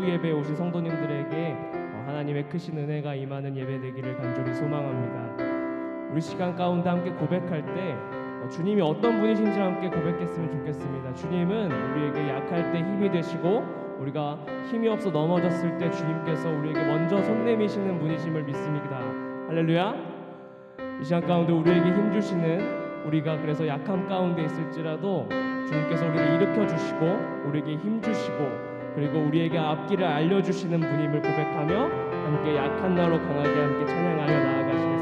예배에 오신 성도님들에게 하나님의 크신 은혜가 임하는 예배 되기를 간절히 소망합니다. 우리 시간 가운데 함께 고백할 때 주님이 어떤 분이신지 함께 고백했으면 좋겠습니다. 주님은 우리에게 약할 때 힘이 되시고 우리가 힘이 없어 넘어졌을 때 주님께서 우리에게 먼저 손 내미시는 분이심을 믿습니다. 할렐루야. 이 시간 가운데 우리에게 힘 주시는, 우리가 그래서 약함 가운데 있을지라도 주님께서 우리를 일으켜 주시고 우리에게 힘 주시고 그리고 우리에게 앞길을 알려주시는 분임을 고백하며 함께 약한 나로 강하게 함께 찬양하여 나아가시겠습니다.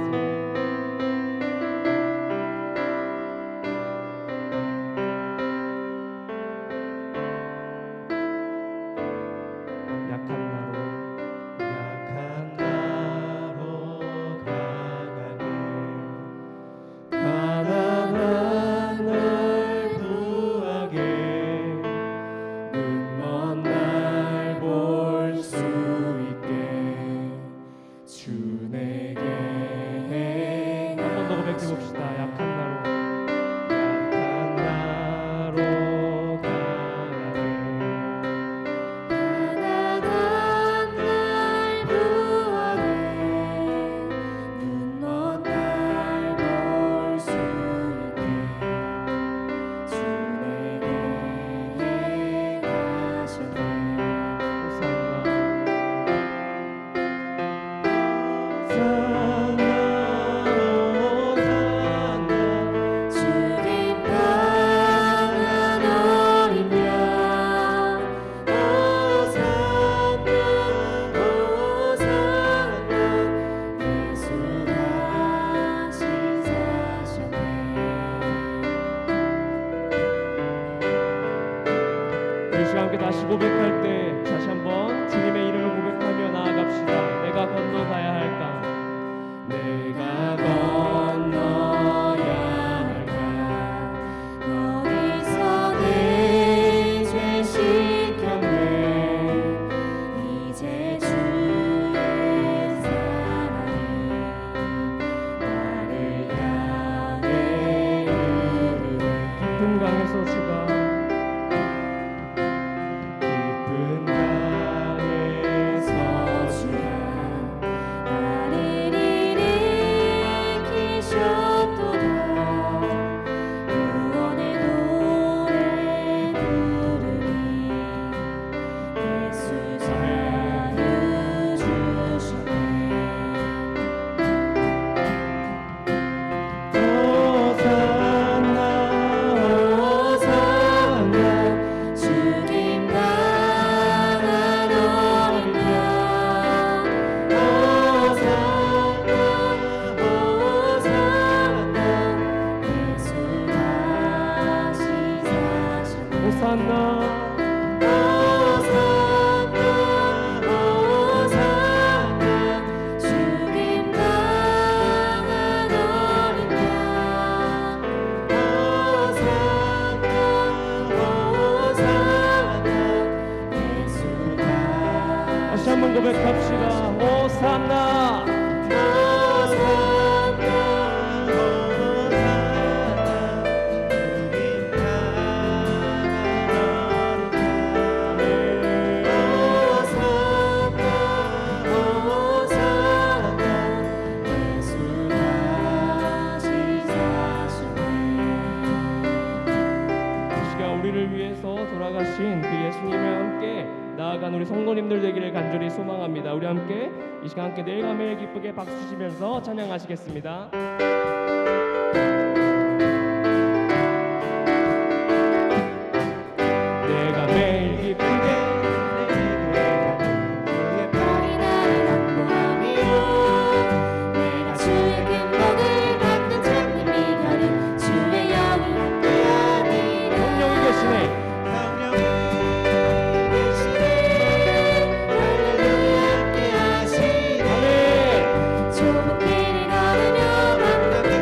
함께 다시 고백할 때 다시 한번 주님의 이름을 고백하며 나아갑시다. 내가 건너가야 할까? 내가 건너야 할까? 어디서 내 죄 씻겼네. 이제 주의 사랑이 나를 향해 이르네. 깊은 강에서 주가 다시 한번 고백합시다. 호산나. 우리를 위해서 돌아가신 그 예수님과 함께 나아간 우리 성도님들 되기를 간절히 소망합니다. 우리 함께 이 시간 함께 내일과 매일 기쁘게 박수 치시면서 찬양하시겠습니다. 내가 매일 기쁘게 좁은 길을 걸으며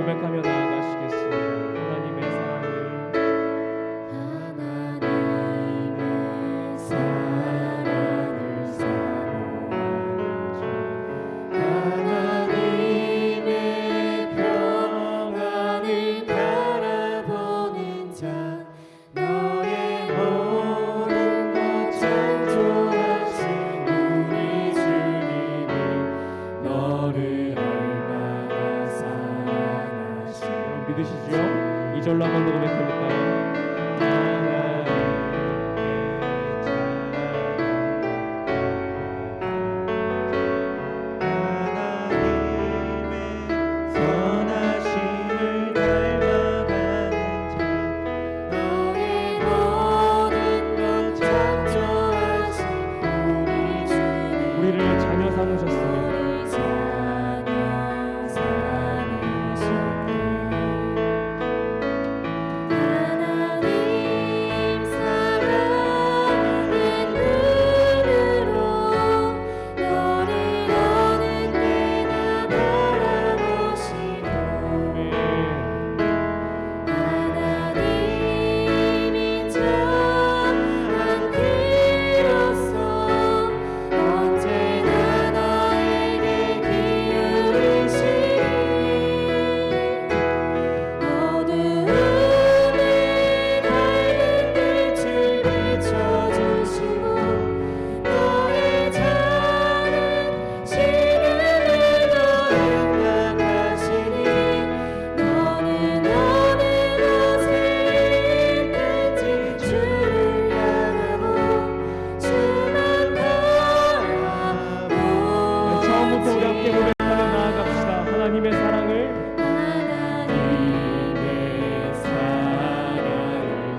고백하며 나아가시겠습니다. 하나님의 사랑을 하나님의 사랑을 사모하는 자 하나님의 평안을 바라보는 자 너의 모든 것 창조하신 우리 주님이 너를 얼마나 사랑하시오 믿으시죠? 2절로 한 번 더 고백해볼까요? 선하심을 닮아가는 자 너의 모든 것 창조하신 우리 주님 우리를 자녀 삼으셨습니다. 우리 자녀 삼으셨네 하나님 사랑의 눈으로 너를 어느 때나 바라보시고 하나님이 참한 그로서 언제나 너에게 기울이시니 어두움에 밝은 빛을 비춰주시고 너의 작은 시름에도 응답하시니 너는 어느 곳에 있든지 주를 향하고 주만 바라보자 처음부터 우리 함께 고백하며 나아갑시다. 하나님의 사랑을 하나님의 사랑을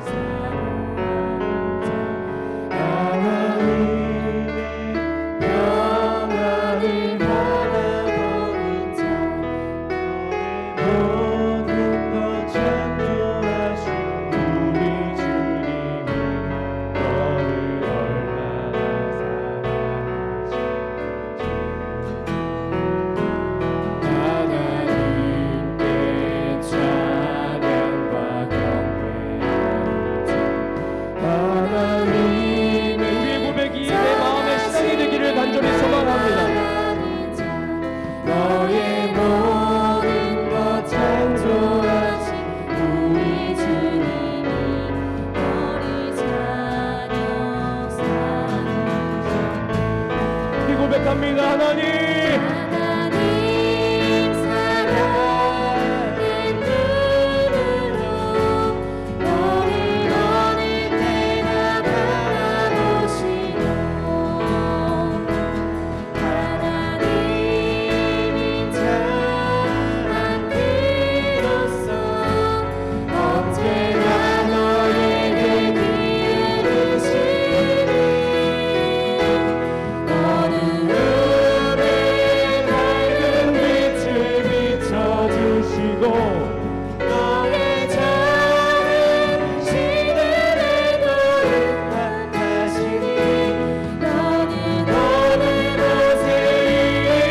사모하는 자 하나님의 평안을 바라보는 자 모든 것 창조하신 우리 주님이 너를 얼마나 하나님께 찬양과 경배하는 자 하나님의 우리의 고백이 내 마음의 시작이 되기를 간절히 소망합니다. 너의 모든 것 창조하신 우리 주님이 너를 자녀 삼으셨네 우리 고백합니다. 하나님 하나님 사랑의 눈으로 너를 어느 때나 바라보시고 하나님이 참한 그로서 언제나 너에게 기울이시니 어두움에 밝은 빛을 비춰주시고 너의 작은 시들에도 응답하시니 너는 어느 곳에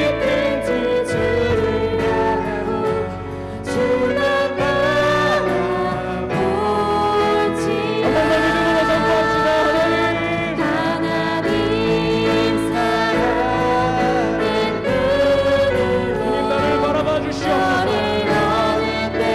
있든지 주를 향하고 주만 바라볼지 한 번만 믿음으로 선포합시다. 하나님 하나님 사랑의 눈으로 주님 나를 바라봐 주시옵소서. 너를 어느 때나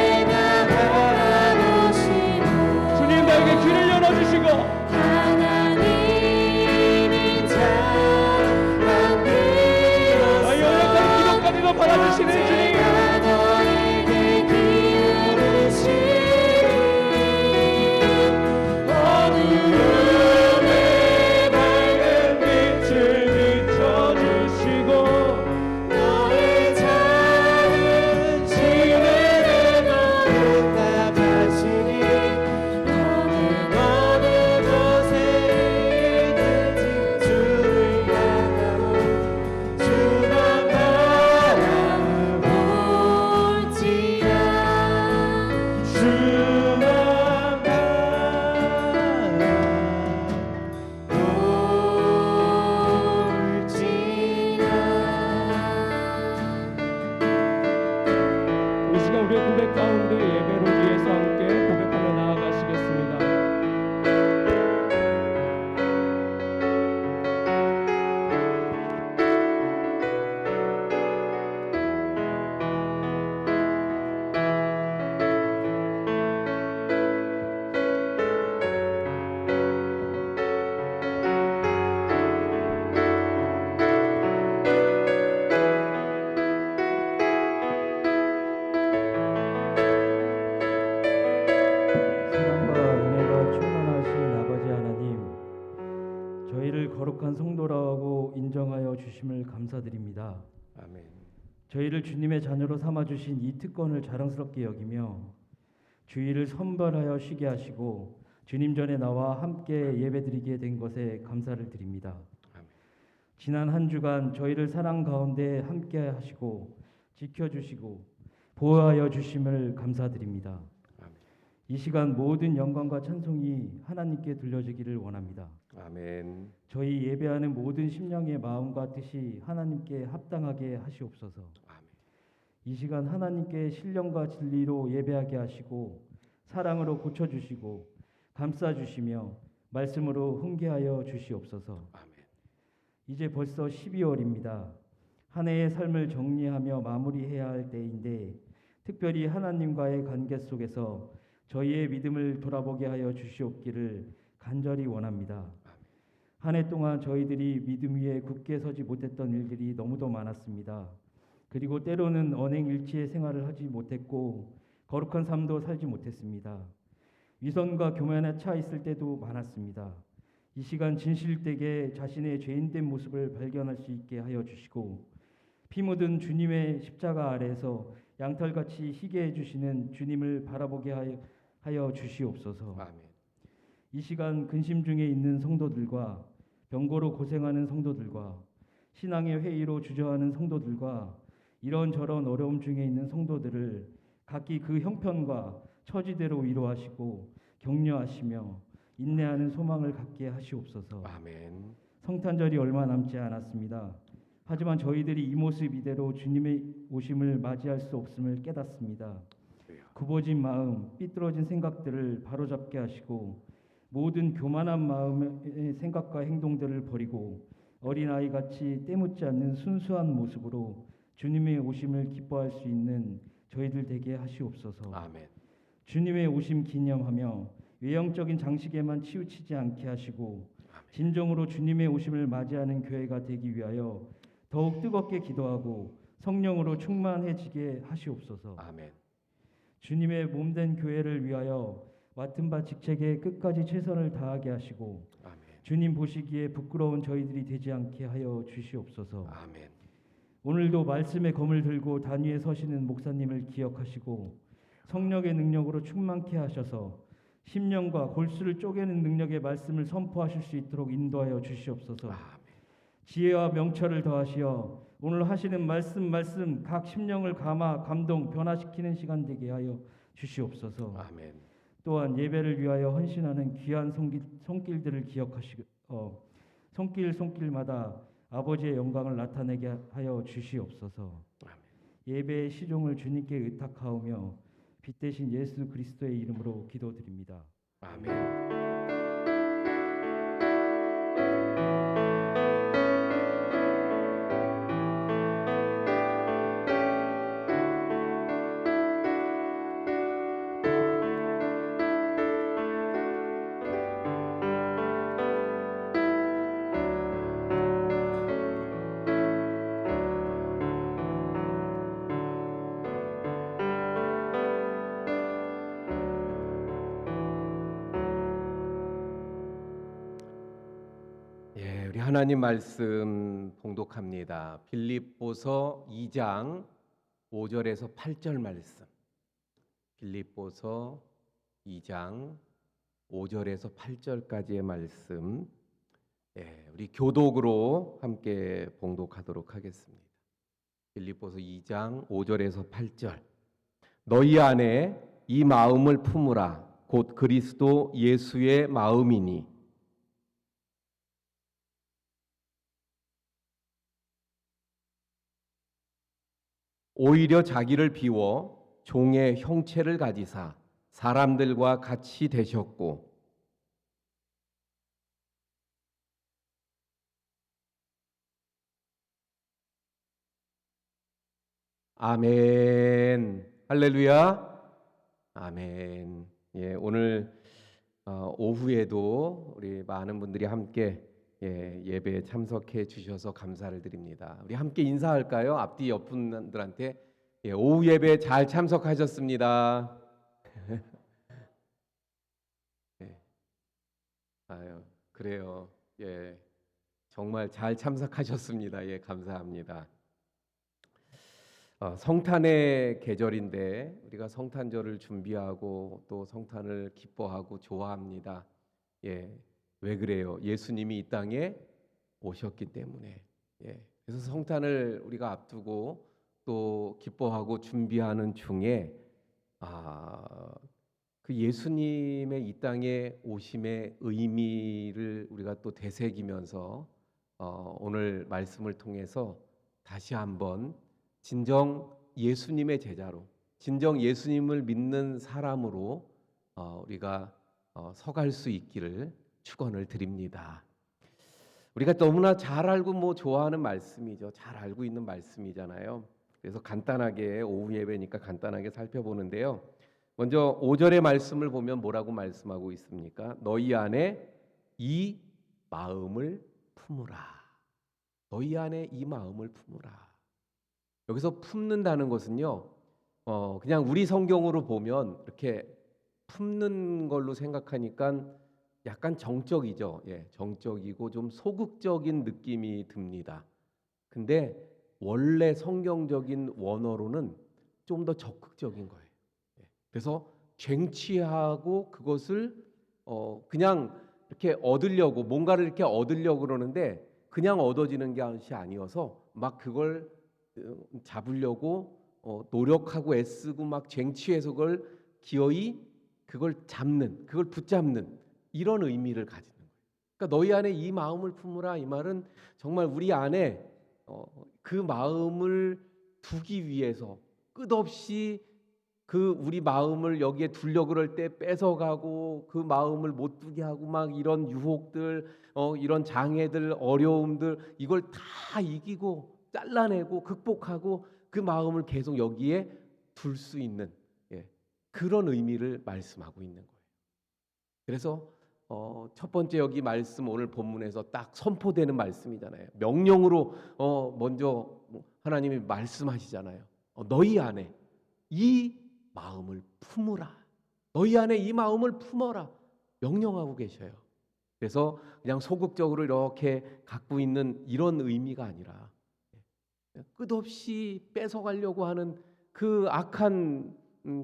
우리의 고백 가운데 예배를 위해서 함께 고백하며 나아가시겠습니다. 사랑과 은혜가 충만하신 아버지 하나님, 저희를 거룩한 성도라고 인정하여 주심을 감사드립니다. 아멘. 저희를 주님의 자녀로 삼아 주신 이 특권을 자랑스럽게 여기며 주일을 선발하여 쉬게 하시고 주님 전에 나와 함께 예배드리게 된 것에 감사를 드립니다. 아멘. 지난 한 주간 저희를 사랑 가운데 함께 하시고 지켜주시고 보호하여 주심을 감사드립니다. 아멘. 이 시간 모든 영광과 찬송이 하나님께 들려지기를 원합니다. 아멘. 저희 예배하는 모든 심령의 마음과 뜻이 하나님께 합당하게 하시옵소서. 아멘. 이 시간 하나님께 신령과 진리로 예배하게 하시고 사랑으로 고쳐주시고 감싸주시며 말씀으로 훈계하여 주시옵소서. 아멘. 이제 벌써 12월입니다. 한 해의 삶을 정리하며 마무리해야 할 때인데 특별히 하나님과의 관계 속에서 저희의 믿음을 돌아보게 하여 주시옵기를 간절히 원합니다. 한 해 동안 저희들이 믿음 위에 굳게 서지 못했던 일들이 너무도 많았습니다. 그리고 때로는 언행일치의 생활을 하지 못했고 거룩한 삶도 살지 못했습니다. 위선과 교만에 차 있을 때도 많았습니다. 이 시간 진실되게 자신의 죄인된 모습을 발견할 수 있게 하여 주시고 피 묻은 주님의 십자가 아래에서 양털같이 희게 해주시는 주님을 바라보게 하여 주시옵소서. 아멘. 이 시간 근심 중에 있는 성도들과 병고로 고생하는 성도들과 신앙의 회의로 주저하는 성도들과 이런저런 어려움 중에 있는 성도들을 각기 그 형편과 처지대로 위로하시고 격려하시며 인내하는 소망을 갖게 하시옵소서. 아멘. 성탄절이 얼마 남지 않았습니다. 하지만 저희들이 이 모습 이대로 주님의 오심을 맞이할 수 없음을 깨닫습니다. 굽어진 마음, 삐뚤어진 생각들을 바로잡게 하시고 모든 교만한 마음의 생각과 행동들을 버리고 어린아이같이 때묻지 않는 순수한 모습으로 주님의 오심을 기뻐할 수 있는 저희들 되게 하시옵소서. 아멘. 주님의 오심 기념하며 외형적인 장식에만 치우치지 않게 하시고 진정으로 주님의 오심을 맞이하는 교회가 되기 위하여 더욱 뜨겁게 기도하고 성령으로 충만해지게 하시옵소서. 아멘. 주님의 몸된 교회를 위하여 맡은 바 직책에 끝까지 최선을 다하게 하시고 아멘. 주님 보시기에 부끄러운 저희들이 되지 않게 하여 주시옵소서. 아멘. 오늘도 말씀의 검을 들고 단위에 서시는 목사님을 기억하시고 성령의 능력으로 충만케 하셔서 심령과 골수를 쪼개는 능력의 말씀을 선포하실 수 있도록 인도하여 주시옵소서. 아멘. 지혜와 명철을 더하시어 오늘 하시는 말씀 각 심령을 감화 감동 변화시키는 시간 되게 하여 주시옵소서. 아멘. 또한 예배를 위하여 헌신하는 귀한 손길들을 기억하시고 손길마다 아버지의 영광을 나타내게 하여 주시옵소서. 아멘. 예배의 시종을 주님께 의탁하오며 빛 대신 예수 그리스도의 이름으로 기도드립니다. 아멘. 예, 우리 하나님 말씀 봉독합니다. 빌립보서 2장 5절에서 8절 말씀. 빌립보서 2장 5절에서 8절까지의 말씀. 예, 우리 교독으로 함께 봉독하도록 하겠습니다. 빌립보서 2장 5절에서 8절. 너희 안에 이 마음을 품으라. 곧 그리스도 예수의 마음이니 오히려 자기를 비워 종의 형체를 가지사 사람들과 같이 되셨고 아멘. 할렐루야. 아멘. 예, 오늘 오후에도 우리 많은 분들이 함께 예배에 참석해 주셔서 감사를 드립니다. 우리 함께 인사할까요? 앞뒤 옆 분들한테 오후 예배 잘 참석하셨습니다. 예. 아유, 그래요. 예, 정말 잘 참석하셨습니다. 예, 감사합니다. 성탄의 계절인데 우리가 성탄절을 준비하고 또 성탄을 기뻐하고 좋아합니다. 예, 왜 그래요? 예수님이 이 땅에 오셨기 때문에. 예, 그래서 성탄을 우리가 앞두고 또 기뻐하고 준비하는 중에 그 예수님의 이 땅에 오심의 의미를 우리가 또 되새기면서 오늘 말씀을 통해서 다시 한번 진정 예수님의 제자로, 진정 예수님을 믿는 사람으로 우리가 서갈 수 있기를 축원을 드립니다. 우리가 너무나 잘 알고 좋아하는 말씀이죠. 잘 알고 있는 말씀이잖아요. 그래서 간단하게 오후 예배니까 간단하게 살펴보는데요. 먼저 5절의 말씀을 보면 뭐라고 말씀하고 있습니까? 너희 안에 이 마음을 품으라. 너희 안에 이 마음을 품으라. 여기서 품는다는 것은요, 그냥 우리 성경으로 보면 이렇게 품는 걸로 생각하니까 약간 정적이죠. 예, 정적이고 좀 소극적인 느낌이 듭니다. 근데 원래 성경적인 원어로는 좀 더 적극적인 거예요. 그래서 쟁취하고 그것을 그냥 이렇게 얻으려고 뭔가를 이렇게 얻으려고 그러는데 그냥 얻어지는 것이 아니어서 막 그걸 잡으려고 노력하고 애쓰고 막 쟁취해서 그걸 기어이 그걸 잡는, 그걸 붙잡는 이런 의미를 가지는 거예요. 그러니까 너희 안에 이 마음을 품으라, 이 말은 정말 우리 안에 그 마음을 두기 위해서 끝없이 그 우리 마음을 여기에 두려고 그럴 때 뺏어가고 그 마음을 못 두게 하고 막 이런 유혹들, 이런 장애들, 어려움들 이걸 다 이기고 잘라내고 극복하고 그 마음을 계속 여기에 둘 수 있는 그런 의미를 말씀하고 있는 거예요. 그래서 첫 번째 여기 말씀 오늘 본문에서 딱 선포되는 말씀이잖아요. 명령으로 먼저 하나님이 말씀하시잖아요. 너희 안에 이 마음을 품으라. 너희 안에 이 마음을 품어라. 명령하고 계셔요. 그래서 그냥 소극적으로 이렇게 갖고 있는 이런 의미가 아니라 끝없이 뺏어가려고 하는 그 악한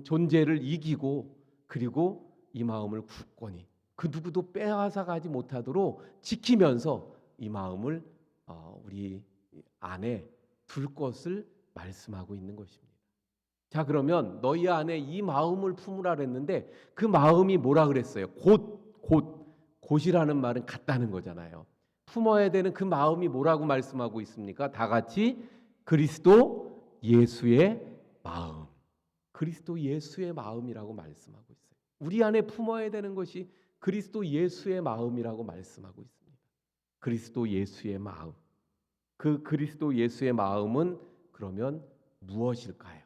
존재를 이기고 그리고 이 마음을 굳건히 그 누구도 빼앗아가지 못하도록 지키면서 이 마음을 우리 안에 둘 것을 말씀하고 있는 것입니다. 자, 그러면 너희 안에 이 마음을 품으라 그랬는데 그 마음이 뭐라 그랬어요? 곧이라는 말은 같다는 거잖아요. 품어야 되는 그 마음이 뭐라고 말씀하고 있습니까? 다 같이 그리스도 예수의 마음. 그리스도 예수의 마음이라고 말씀하고 있어요. 우리 안에 품어야 되는 것이 그리스도 예수의 마음이라고 말씀하고 있습니다. 그리스도 예수의 마음. 그 그리스도 예수의 마음은 그러면 무엇일까요?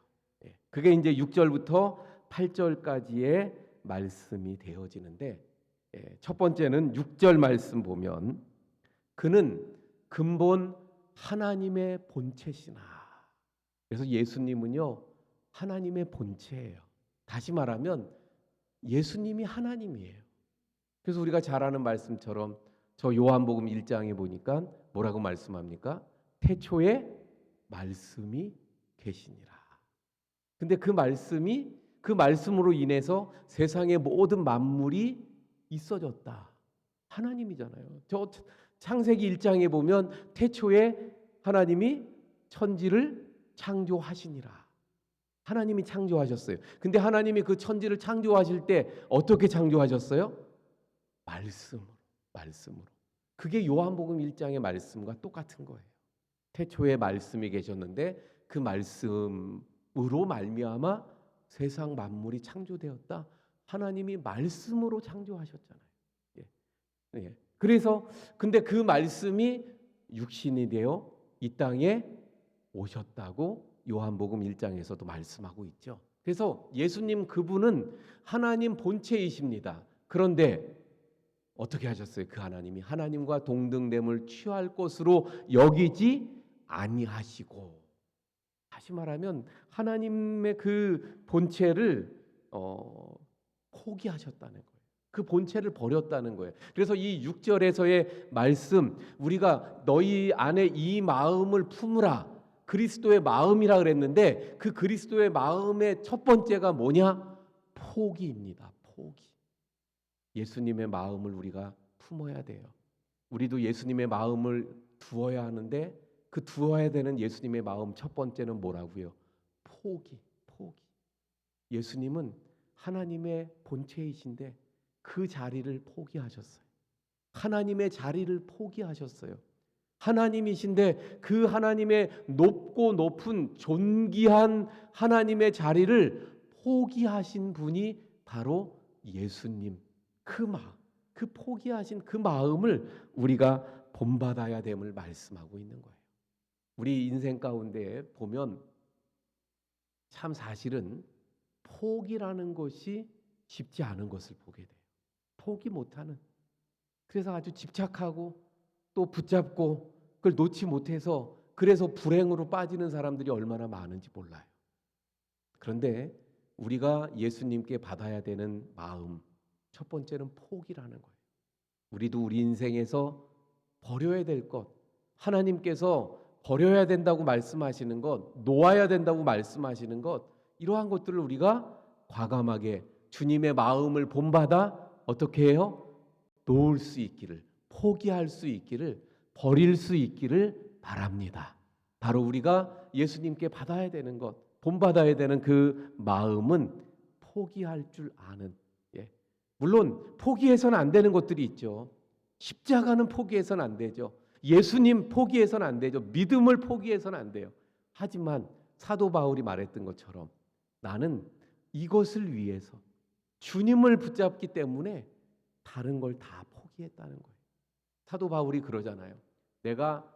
그게 이제 6절부터 8절까지의 말씀이 되어지는데 첫 번째는 6절 말씀 보면 그는 근본 하나님의 본체시나. 그래서 예수님은요 하나님의 본체예요. 다시 말하면 예수님이 하나님이에요. 그래서 우리가 잘 아는 말씀처럼 저 요한복음 1장에 보니까 뭐라고 말씀합니까? 태초에 말씀이 계시니라. 근데 그 말씀이 그 말씀으로 인해서 세상의 모든 만물이 있어졌다. 하나님이잖아요. 저 창세기 1장에 보면 태초에 하나님이 천지를 창조하시니라. 하나님이 창조하셨어요. 근데 하나님이 그 천지를 창조하실 때 어떻게 창조하셨어요? 말씀으로. 그게 요한복음 1장의 말씀과 똑같은 거예요. 태초에 말씀이 계셨는데 그 말씀으로 말미암아 세상 만물이 창조되었다. 하나님이 말씀으로 창조하셨잖아요. 예. 예. 그래서 근데 그 말씀이 육신이 되어 이 땅에 오셨다고 요한복음 1장에서도 말씀하고 있죠. 그래서 예수님 그분은 하나님 본체이십니다. 그런데 어떻게 하셨어요? 그 하나님이 하나님과 동등됨을 취할 것으로 여기지 아니하시고, 다시 말하면 하나님의 그 본체를 포기하셨다는 거예요. 그 본체를 버렸다는 거예요. 그래서 이 6절에서의 말씀, 우리가 너희 안에 이 마음을 품으라, 그리스도의 마음이라 그랬는데 그 그리스도의 마음의 첫 번째가 뭐냐? 포기입니다. 포기. 예수님의 마음을 우리가 품어야 돼요. 우리도 예수님의 마음을 두어야 하는데 그 두어야 되는 예수님의 마음 첫 번째는 뭐라고요? 포기. 예수님은 하나님의 본체이신데 그 자리를 포기하셨어요. 하나님의 자리를 포기하셨어요. 하나님이신데 그 하나님의 높고 높은 존귀한 하나님의 자리를 포기하신 분이 바로 예수님. 그 포기하신 그 마음을 우리가 본받아야 됨을 말씀하고 있는 거예요. 우리 인생 가운데 보면 참 사실은 포기라는 것이 쉽지 않은 것을 보게 돼요. 포기 못하는. 그래서 아주 집착하고 또 붙잡고 그걸 놓지 못해서 그래서 불행으로 빠지는 사람들이 얼마나 많은지 몰라요. 그런데 우리가 예수님께 받아야 되는 마음, 첫 번째는 포기라는 거예요. 우리도 우리 인생에서 버려야 될 것, 하나님께서 버려야 된다고 말씀하시는 것, 놓아야 된다고 말씀하시는 것, 이러한 것들을 우리가 과감하게 주님의 마음을 본받아 어떻게 해요? 놓을 수 있기를, 포기할 수 있기를, 버릴 수 있기를 바랍니다. 바로 우리가 예수님께 받아야 되는 것, 본받아야 되는 그 마음은 포기할 줄 아는, 물론 포기해서는 안 되는 것들이 있죠. 십자가는 포기해서는 안 되죠. 예수님 포기해서는 안 되죠. 믿음을 포기해서는 안 돼요. 하지만 사도 바울이 말했던 것처럼 나는 이것을 위해서 주님을 붙잡기 때문에 다른 걸 다 포기했다는 거예요. 사도 바울이 그러잖아요. 내가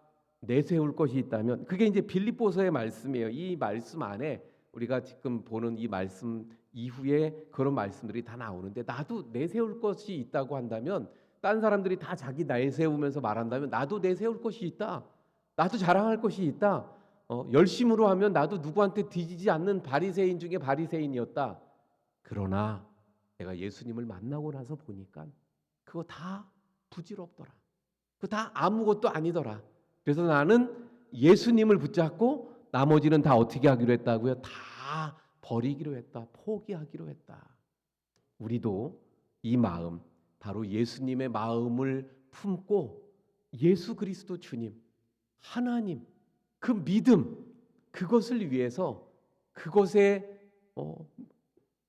내세울 것이 있다면, 그게 이제 빌립보서의 말씀이에요. 이 말씀 안에 우리가 지금 보는 이 말씀 이후에 그런 말씀들이 다 나오는데, 나도 내세울 것이 있다고 한다면, 딴 사람들이 다 자기 내세우면서 말한다면 나도 내세울 것이 있다, 나도 자랑할 것이 있다, 열심으로 하면 나도 누구한테 뒤지지 않는 바리새인 중에 바리새인이었다. 그러나 내가 예수님을 만나고 나서 보니까 그거 다 부질없더라, 그거 다 아무것도 아니더라. 그래서 나는 예수님을 붙잡고 나머지는 다 어떻게 하기로 했다고요? 다 버리기로 했다, 포기하기로 했다. 우리도 이 마음, 바로 예수님의 마음을 품고 예수 그리스도 주님, 하나님, 그 믿음, 그것을 위해서 그것에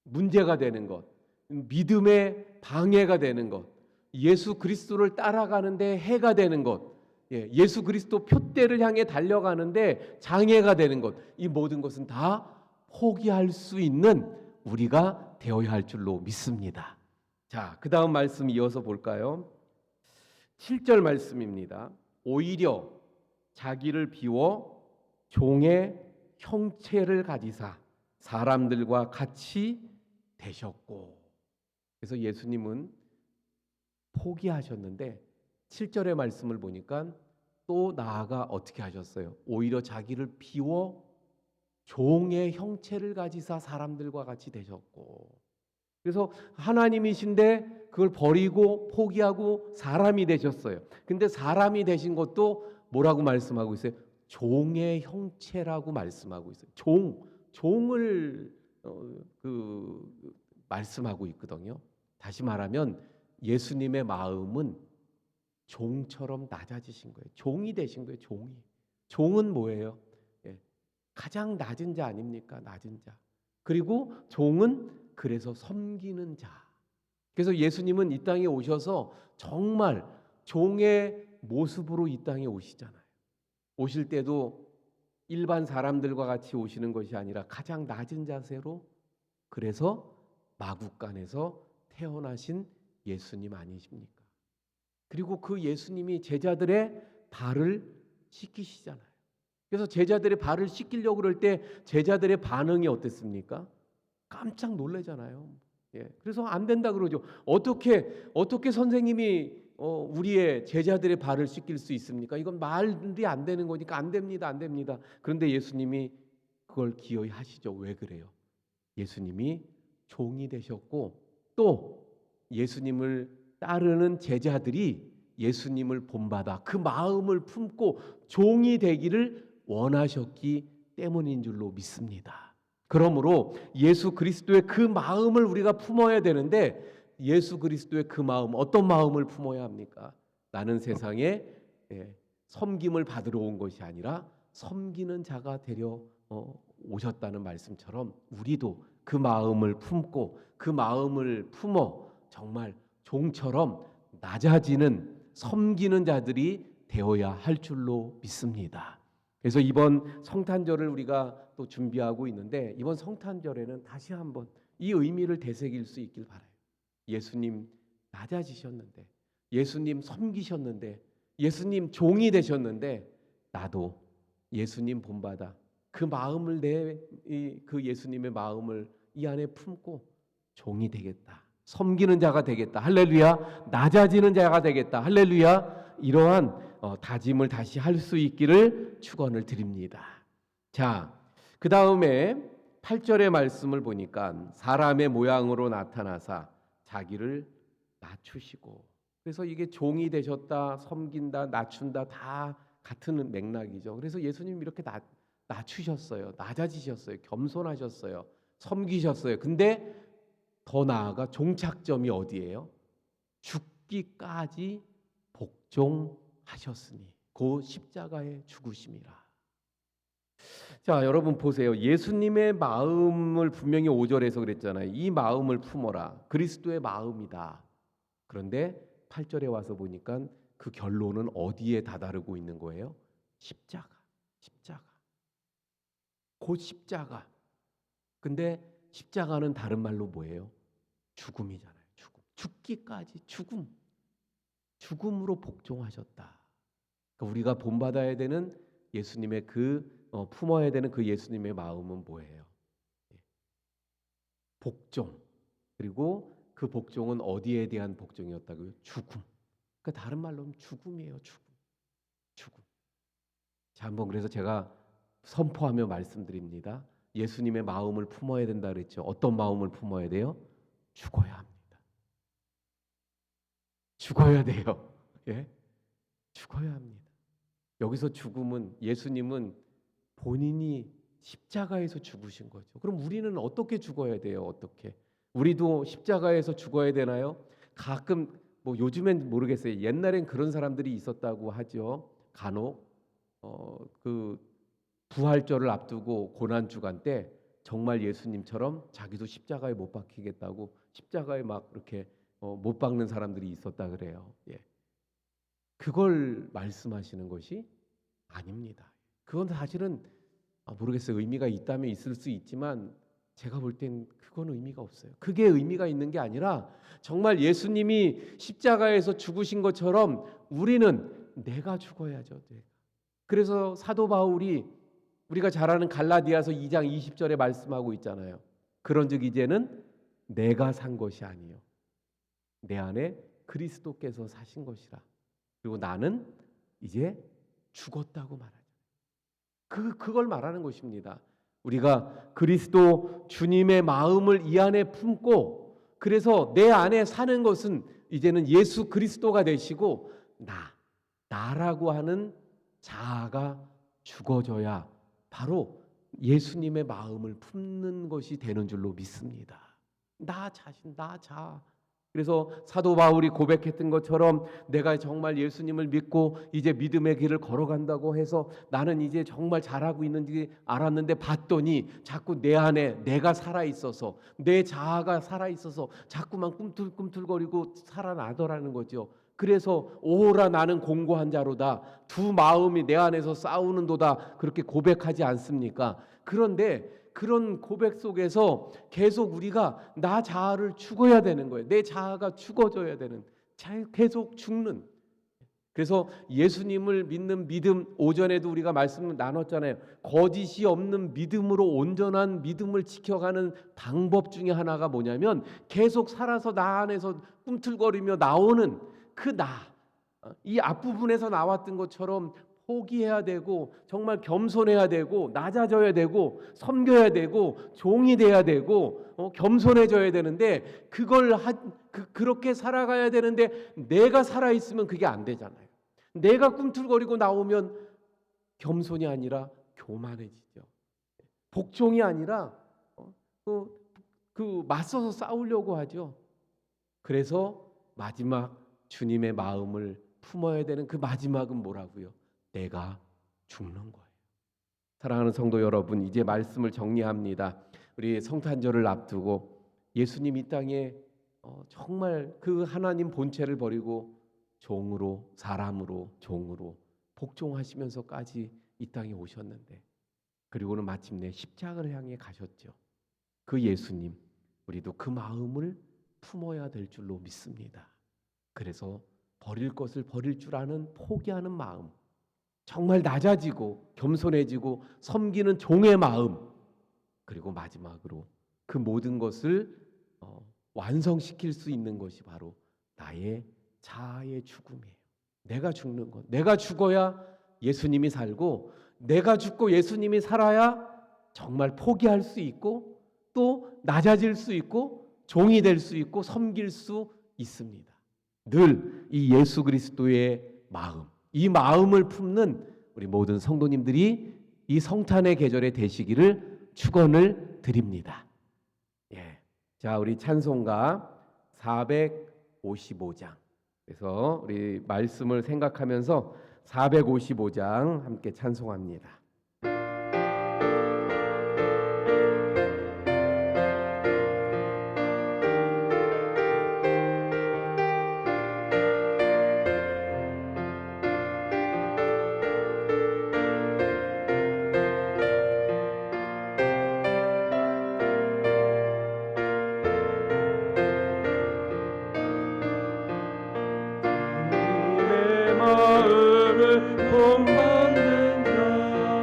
문제가 되는 것, 믿음의 방해가 되는 것, 예수 그리스도를 따라가는데 해가 되는 것, 예수 그리스도 표대를 향해 달려가는데 장애가 되는 것, 이 모든 것은 다 포기할 수 있는 우리가 되어야 할 줄로 믿습니다. 자, 그 다음 말씀 이어서 볼까요? 7절 말씀입니다. 오히려 자기를 비워 종의 형체를 가지사 사람들과 같이 되셨고. 그래서 예수님은 포기하셨는데 7절의 말씀을 보니까 또 나아가 어떻게 하셨어요? 오히려 자기를 비워 종의 형체를 가지사 사람들과 같이 되셨고. 그래서 하나님이신데 그걸 버리고 포기하고 사람이 되셨어요. 근데 사람이 되신 것도 뭐라고 말씀하고 있어요? 종의 형체라고 말씀하고 있어요. 종을 말씀하고 있거든요. 다시 말하면 예수님의 마음은 종처럼 낮아지신 거예요. 종이 되신 거예요. 종은 뭐예요? 가장 낮은 자 아닙니까? 낮은 자. 그리고 종은 그래서 섬기는 자. 그래서 예수님은 이 땅에 오셔서 정말 종의 모습으로 이 땅에 오시잖아요. 오실 때도 일반 사람들과 같이 오시는 것이 아니라 가장 낮은 자세로 그래서 마국간에서 태어나신 예수님 아니십니까? 그리고 그 예수님이 제자들의 발을 씻기시잖아요. 그래서 제자들의 발을 씻기려고 그럴 때 제자들의 반응이 어땠습니까? 깜짝 놀라잖아요. 예, 그래서 안 된다 그러죠. 어떻게 선생님이 우리의 제자들의 발을 씻길 수 있습니까? 이건 말이 안 되는 거니까 안 됩니다, 안 됩니다. 그런데 예수님이 그걸 기어이 하시죠. 왜 그래요? 예수님이 종이 되셨고 또 예수님을 따르는 제자들이 예수님을 본받아 그 마음을 품고 종이 되기를 원하셨기 때문인 줄로 믿습니다. 그러므로 예수 그리스도의 그 마음을 우리가 품어야 되는데 예수 그리스도의 그 마음, 어떤 마음을 품어야 합니까? 나는 세상에 섬김을 받으러 온 것이 아니라 섬기는 자가 되려 오셨다는 말씀처럼 우리도 그 마음을 품고 그 마음을 품어 정말 종처럼 낮아지는 섬기는 자들이 되어야 할 줄로 믿습니다. 그래서 이번 성탄절을 우리가 또 준비하고 있는데 이번 성탄절에는 다시 한번 이 의미를 되새길 수 있길 바라요. 예수님 낮아지셨는데, 예수님 섬기셨는데, 예수님 종이 되셨는데 나도 예수님 본받아 그 마음을 그 예수님의 마음을 이 안에 품고 종이 되겠다. 섬기는 자가 되겠다. 할렐루야. 낮아지는 자가 되겠다. 할렐루야. 이러한 다짐을 다시 할 수 있기를 축원을 드립니다. 자, 그 다음에 8절의 말씀을 보니까 사람의 모양으로 나타나사 자기를 낮추시고, 그래서 이게 종이 되셨다, 섬긴다, 낮춘다 다 같은 맥락이죠. 그래서 예수님 이렇게 낮추셨어요. 낮아지셨어요. 겸손하셨어요. 섬기셨어요. 근데 더 나아가 종착점이 어디예요? 죽기까지 복종하셨으니 그 십자가의 죽으심이라. 자, 여러분 보세요. 예수님의 마음을 분명히 5절에서 그랬잖아요. 이 마음을 품어라. 그리스도의 마음이다. 그런데 8절에 와서 보니까 그 결론은 어디에 다다르고 있는 거예요? 십자가. 십자가. 곧 십자가. 근데 십자가는 다른 말로 뭐예요? 죽음이잖아요. 죽음. 죽기까지 죽음. 죽음으로 복종하셨다. 그러니까 우리가 본받아야 되는 예수님의 품어야 되는 그 예수님의 마음은 뭐예요? 복종. 그리고 그 복종은 어디에 대한 복종이었다고요? 죽음. 그러니까 다른 말로는 죽음이에요. 죽음. 죽음. 자, 한번 그래서 제가 선포하며 말씀드립니다. 예수님의 마음을 품어야 된다 그랬죠. 어떤 마음을 품어야 돼요? 죽어야 합니다. 죽어야 돼요. 예? 죽어야 합니다. 여기서 죽음은 예수님은 본인이 십자가에서 죽으신 거죠. 그럼 우리는 어떻게 죽어야 돼요? 어떻게? 우리도 십자가에서 죽어야 되나요? 가끔 뭐 요즘엔 모르겠어요. 옛날엔 그런 사람들이 있었다고 하죠. 간혹 그 부활절을 앞두고 고난 주간 때 정말 예수님처럼 자기도 십자가에 못 박히겠다고 십자가에 막 이렇게 못 박는 사람들이 있었다 그래요. 예. 그걸 말씀하시는 것이 아닙니다. 그건 사실은 모르겠어요. 의미가 있다면 있을 수 있지만 제가 볼 땐 그건 의미가 없어요. 그게 의미가 있는 게 아니라 정말 예수님이 십자가에서 죽으신 것처럼 우리는 내가 죽어야죠. 내가. 그래서 사도 바울이 우리가 잘 아는 갈라디아서 2장 20절에 말씀하고 있잖아요. 그런즉 이제는 내가 산 것이 아니요 내 안에 그리스도께서 사신 것이라. 그리고 나는 이제 죽었다고 말하죠. 그걸 말하는 것입니다. 우리가 그리스도 주님의 마음을 이 안에 품고 그래서 내 안에 사는 것은 이제는 예수 그리스도가 되시고 나라고 하는 자아가 죽어져야 바로 예수님의 마음을 품는 것이 되는 줄로 믿습니다. 나 자신, 나 자아. 그래서 사도 바울이 고백했던 것처럼 내가 정말 예수님을 믿고 이제 믿음의 길을 걸어간다고 해서 나는 이제 정말 잘하고 있는지 알았는데 봤더니 자꾸 내 안에 내가 살아있어서 내 자아가 살아있어서 자꾸만 꿈틀꿈틀거리고 살아나더라는 거죠. 그래서 오라 나는 공고한 자로다. 두 마음이 내 안에서 싸우는도다. 그렇게 고백하지 않습니까? 그런데 그런 고백 속에서 계속 우리가 나 자아를 죽어야 되는 거예요. 내 자아가 죽어져야 되는, 계속 죽는. 그래서 예수님을 믿는 믿음, 오전에도 우리가 말씀을 나눴잖아요. 거짓이 없는 믿음으로 온전한 믿음을 지켜가는 방법 중에 하나가 뭐냐면 계속 살아서 나 안에서 꿈틀거리며 나오는 그 나, 이 앞부분에서 나왔던 것처럼 포기해야 되고 정말 겸손해야 되고 낮아져야 되고 섬겨야 되고 종이 돼야 되고 겸손해져야 되는데 그렇게 살아가야 되는데 내가 살아 있으면 그게 안 되잖아요. 내가 꿈틀거리고 나오면 겸손이 아니라 교만해지죠. 복종이 아니라 맞서서 싸우려고 하죠. 그래서 마지막 주님의 마음을 품어야 되는 그 마지막은 뭐라고요? 내가 죽는 거예요. 사랑하는 성도 여러분, 이제 말씀을 정리합니다. 우리 성탄절을 앞두고 예수님 이 땅에 정말 그 하나님 본체를 버리고 종으로, 사람으로, 종으로 복종하시면서까지 이 땅에 오셨는데, 그리고는 마침내 십자가를 향해 가셨죠. 그 예수님, 우리도 그 마음을 품어야 될 줄로 믿습니다. 그래서 버릴 것을 버릴 줄 아는 포기하는 마음, 정말 낮아지고 겸손해지고 섬기는 종의 마음, 그리고 마지막으로 그 모든 것을 완성시킬 수 있는 것이 바로 나의 자아의 죽음이에요. 내가 죽는 것, 내가 죽어야 예수님이 살고, 내가 죽고 예수님이 살아야 정말 포기할 수 있고 또 낮아질 수 있고 종이 될 수 있고 섬길 수 있습니다. 늘 이 예수 그리스도의 마음, 이 마음을 품는 우리 모든 성도님들이 이 성탄의 계절에 되시기를 축원을 드립니다. 예. 자, 우리 찬송가 455장. 그래서 우리 말씀을 생각하면서 455장 함께 찬송합니다. 내 마음을 본받는 자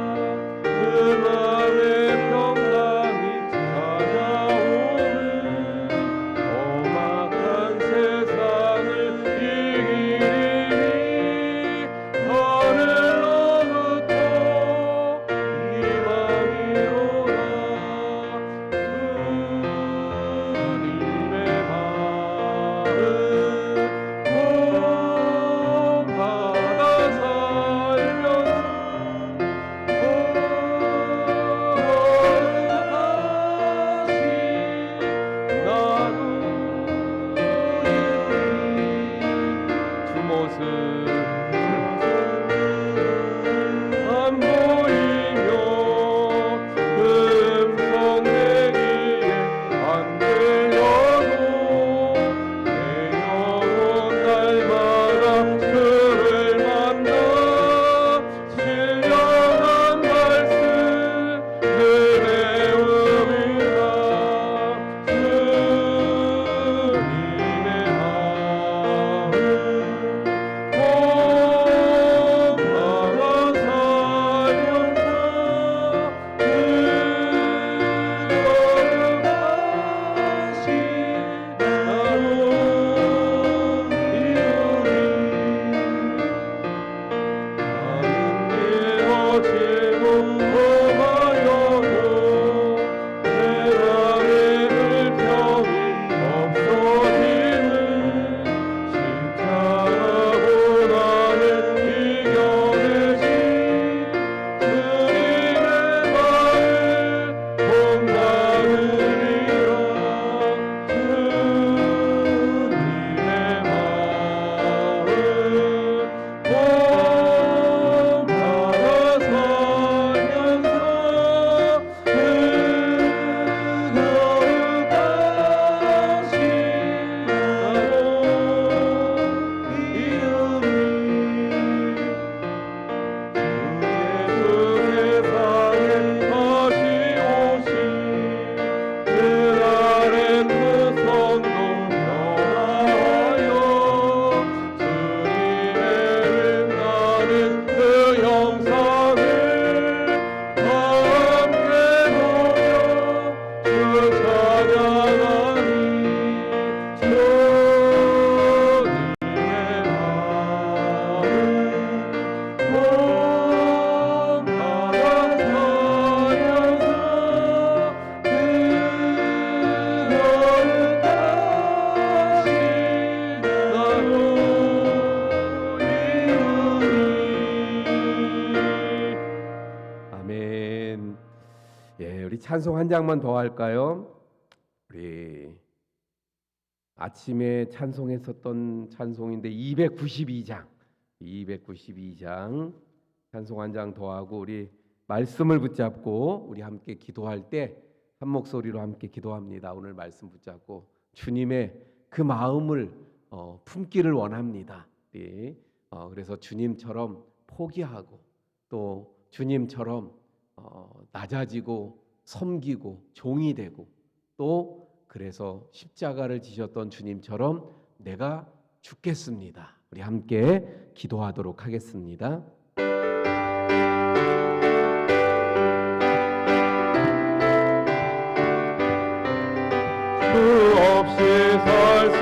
찬송 한 장만 더 할까요? 우리 아침에 찬송했었던 찬송인데 292장 찬송 한 장 더 하고 우리 말씀을 붙잡고 우리 함께 기도할 때 한 목소리로 함께 기도합니다. 오늘 말씀 붙잡고 주님의 그 마음을 품기를 원합니다. 그래서 주님처럼 포기하고 또 주님처럼 낮아지고 섬기고 종이 되고 또 그래서 십자가를 지셨던 주님처럼 내가 죽겠습니다. 우리 함께 기도하도록 하겠습니다. 수 없이 살 수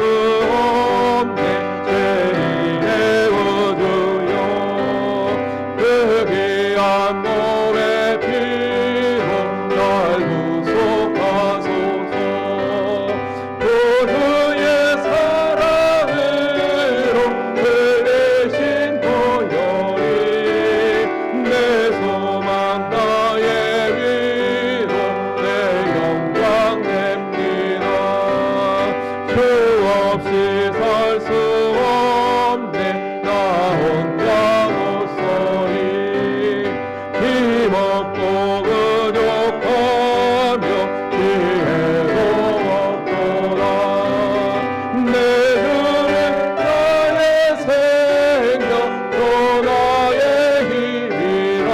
없네 제2의 우주요 그 귀한 몸의 피로 날 구속하소서 구주의 사랑으로 흘리신 보혈이 내 소망 나의 위로 내 영광 됩니다. 주 없이 살 수 없네 나 혼자 못서리 힘없고 근육하며 지혜도 없도다 내 주는 나의 생명 또 나의 힘이라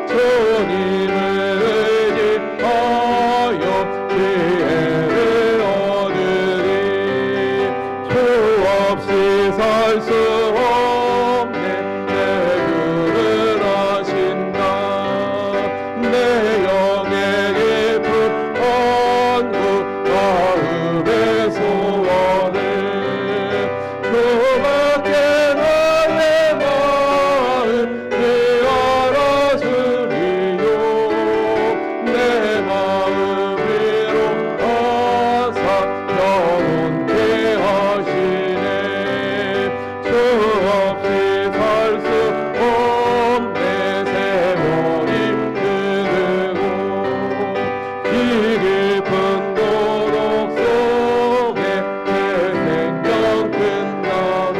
주님을 의지하여 지혜를 얻으리 주 없이 살 수 없네 내 주를 아신다 내 영의 깊은 안구 마음의 소원을 주밖에 나의 마음 알아주리요 내 마음 위로 하사 영원케 하시네 주 없이 살 수 없네 세월이 흐르고 이 깊은 도록 속에 내 생명 끝나고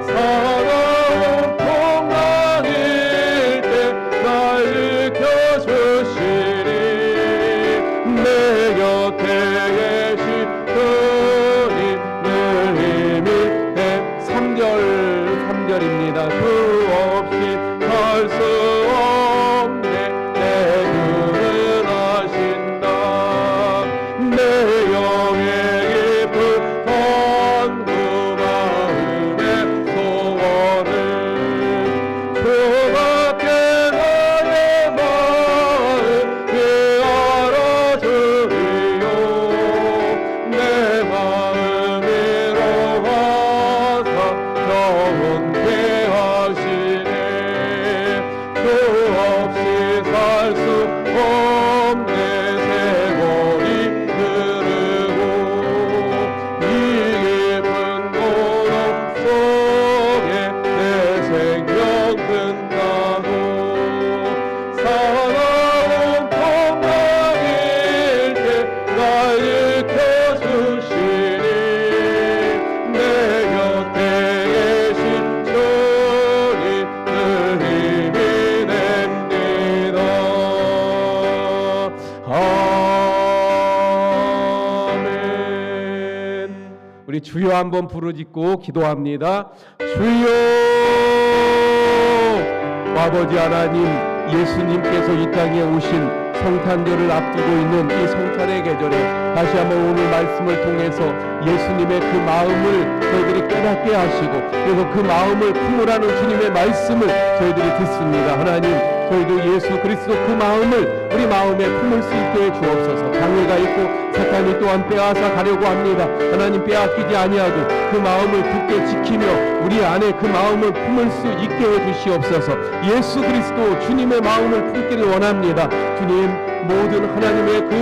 사나운 풍랑일 때 날 일으켜주시니 내 곁에 계신 주님 늘 힘이 돼 3절입니다. 주 없이 살 수 없네 내 주를 아신다 내 영의 깊은 간구 마음의 소원을 주밖에 나의 마음이 알아주리요 내 마음 위로 하사 영원케 하시네 주 없이 살 수 없네 세월이 흐르고 이 깊은 도록 속에 내 생명 끝나고 사나운 풍랑일 때 날 일으켜주시니 내 곁에 계신 주님 늘 힘이 됩니다. 아멘. 우리 주여 한번 부르짖고 기도합니다. 주여 아버지 하나님 예수님께서 이 땅에 오신 성탄절을 앞두고 있는 이 성탄의 계절에 다시 한번 오늘 말씀을 통해서 예수님의 그 마음을 저희들이 깨닫게 하시고 그래서 그 마음을 품으라는 주님의 말씀을 저희들이 듣습니다. 하나님 저희도 예수 그리스도 그 마음을 우리 마음에 품을 수 있게 해 주옵소서. 장애가 있고 사탄이 또한 빼앗아 가려고 합니다. 하나님 빼앗기지 아니하고 그 마음을 굳게 지키며 우리 안에 그 마음을 품을 수 있게 해 주시옵소서. 예수 그리스도 주님의 마음을 품기를 원합니다. 주님 모든 하나님의 그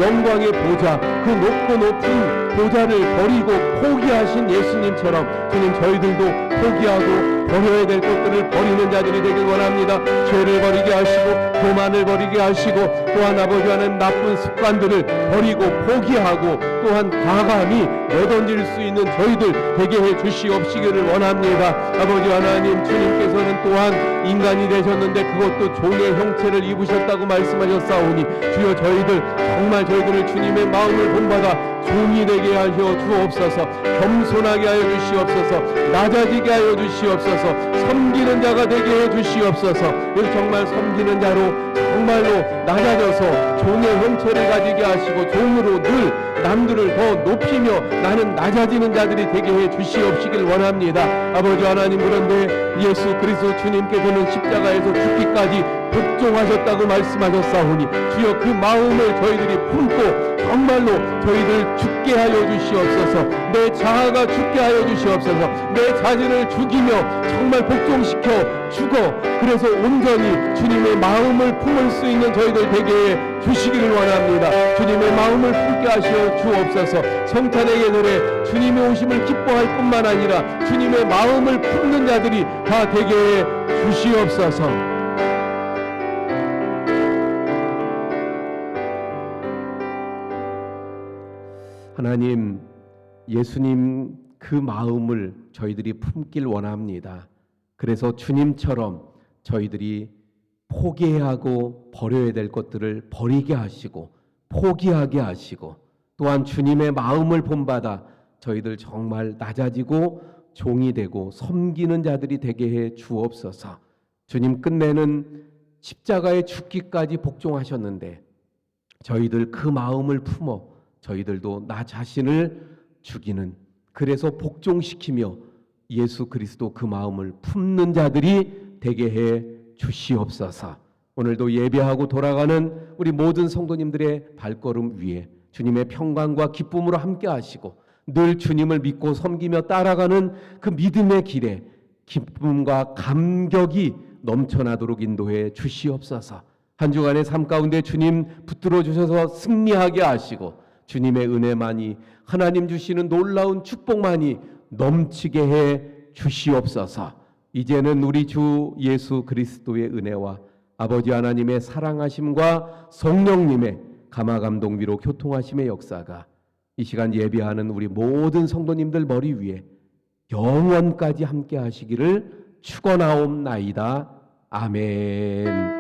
영광의 보좌 그 높고 높은 보좌를 버리고 포기하신 예수님처럼 주님 저희들도 포기하고 버려야 될 것들을 버리는 자들이 되길 원합니다. 죄를 버리게 하시고 교만을 버리게 하시고 또한 아버지 하나님 나쁜 습관들을 버리고 포기하고 또한 과감히 내던질 수 있는 저희들 되게 해 주시옵시기를 원합니다. 아버지 하나님, 주님께서는 또한 인간이 되셨는데 그것도 종의 형체를 입으셨다고 말씀하셨사오니 주여 저희들 정말 저희들을 주님의 마음을 본받아 종이 되게 하여 주옵소서. 겸손하게 하여 주시옵소서. 낮아지게 하여 주시옵소서. 섬기는 자가 되게 해 주시옵소서. 정말 섬기는 자로 정말로 낮아져서 종의 형체를 가지게 하시고 종으로 늘 남들을 더 높이며 나는 낮아지는 자들이 되게 해 주시옵시길 원합니다. 아버지 하나님, 그런데 예수 그리스도 주님께서는 십자가에서 죽기까지 복종하셨다고 말씀하셨사오니 주여 그 마음을 저희들이 품고 정말로 저희들 죽게 하여 주시옵소서. 내 자아가 죽게 하여 주시옵소서. 내 자신을 죽이며 정말 복종시켜 죽어 그래서 온전히 주님의 마음을 품을 수 있는 저희들 되게 해 주시기를 원합니다. 주님의 마음을 품게 하시어 주옵소서. 성탄의 예절에 주님의 오심을 기뻐할 뿐만 아니라 주님의 마음을 품는 자들이 다 되게 해 주시옵소서. 하나님, 예수님 그 마음을 저희들이 품길 원합니다. 그래서 주님처럼 저희들이 포기해야 하고 버려야 될 것들을 버리게 하시고 포기하게 하시고 또한 주님의 마음을 본받아 저희들 정말 낮아지고 종이 되고 섬기는 자들이 되게 해 주옵소서. 주님 끝내는 십자가의 죽기까지 복종하셨는데 저희들 그 마음을 품어 저희들도 나 자신을 죽이는, 그래서 복종시키며 예수 그리스도 그 마음을 품는 자들이 되게 해 주시옵소서. 오늘도 예배하고 돌아가는 우리 모든 성도님들의 발걸음 위에 주님의 평강과 기쁨으로 함께 하시고 늘 주님을 믿고 섬기며 따라가는 그 믿음의 길에 기쁨과 감격이 넘쳐나도록 인도해 주시옵소서. 한 주간의 삶 가운데 주님 붙들어 주셔서 승리하게 하시고 주님의 은혜만이, 하나님 주시는 놀라운 축복만이 넘치게 해 주시옵소서. 이제는 우리 주 예수 그리스도의 은혜와 아버지 하나님의 사랑하심과 성령님의 감화감동 위로 교통하심의 역사가 이 시간 예배하는 우리 모든 성도님들 머리 위에 영원까지 함께 하시기를 축원하옵나이다. 아멘.